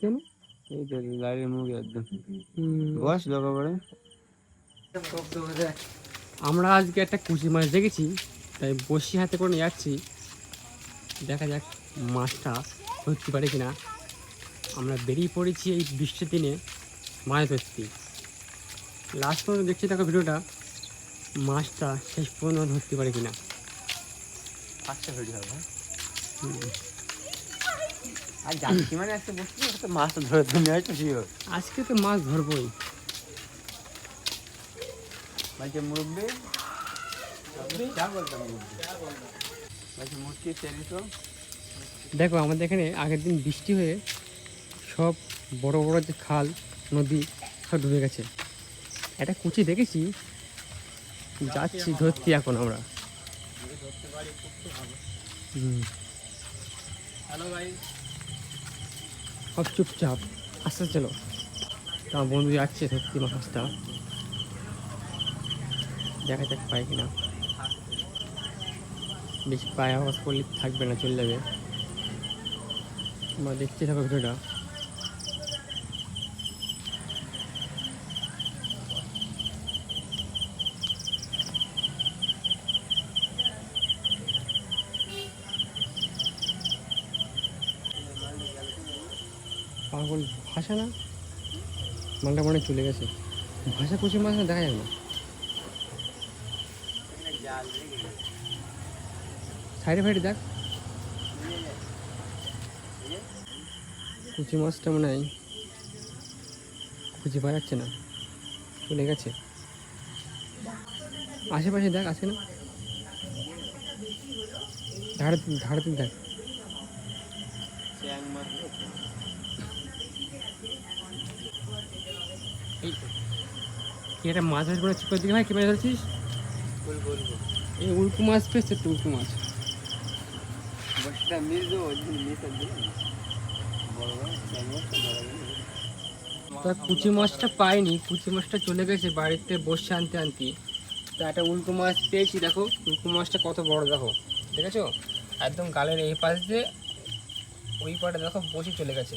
কেন? এই তো গাড়ির মুখে একদম বস লোক পড়ে। আমরা আজকে একটা কুচি মাছ দেখেছি, তাই বসি হাতে করে নিয়ে যাচ্ছি। দেখা যাক মাছটা ধরতে পারে কিনা। আমরা বেরিয়ে পড়েছি এই বৃষ্টির দিনে মাছ ধরতে। লাস্ট পর্যন্ত দেখছি দেখো ভিডিওটা, মাছটা শেষ পর্যন্ত ধরতে পারে কিনা। ফার্স্টে ভিডিও হবে আর যাচ্ছি মানে একটা বসছি একটা মাছ ধরে তুমি হয়তো শিওর আজকে তো মাছ ধরবই। বলছে মুরব্বি যা বলতাম বলছে মুরগি তেলি তো। দেখো আমাদের এখানে আগের দিন বৃষ্টি হয়ে সব বড় বড় যে খাল নদী সব ডুবে গেছে। একটা কুচি দেখেছি, যাচ্ছি ধরতে এখন আমরা। হ্যালো ভাই, সব চুপচাপ আস্তে চলো। তা বন্ধু যাচ্ছে সত্যি মাছটা, দেখা যাক পাই কিনা। বেশি পায়ে আওয়াজ করলে থাকবে না, চলে যাবে। তোমরা দেখতে থাকো ভিডিওটা। পাগল ভাষা না, মানটা মনে চলে গেছে। ভাষা কুচি মাছ না, দেখা যাবে না। সাইডে ফাইডে দেখ, কুচি মাছটা মনে হয় খুঁজে পাওয়া যাচ্ছে না, চলে গেছে। আশেপাশে দেখ, আছে না? ধারে ধারে দেখ। এই কি একটা মাছ ধরে করে চিপের দিকে ভাই, কি মাছ ধরছিস? এই উল্কু মাছ পেয়েছে তো, উল্কু মাছ। তা কুচি মাছটা পাইনি, কুচি মাছটা চলে গেছে বাড়িতে বসে আনতে আনতে। তা একটা উল্কু মাছ পেয়েছি, দেখো উল্কু মাছটা কত বড়, দেখো দেখেছো? একদম গালের এই পাশ দিয়ে ওই পাটে দেখো বসে চলে গেছে।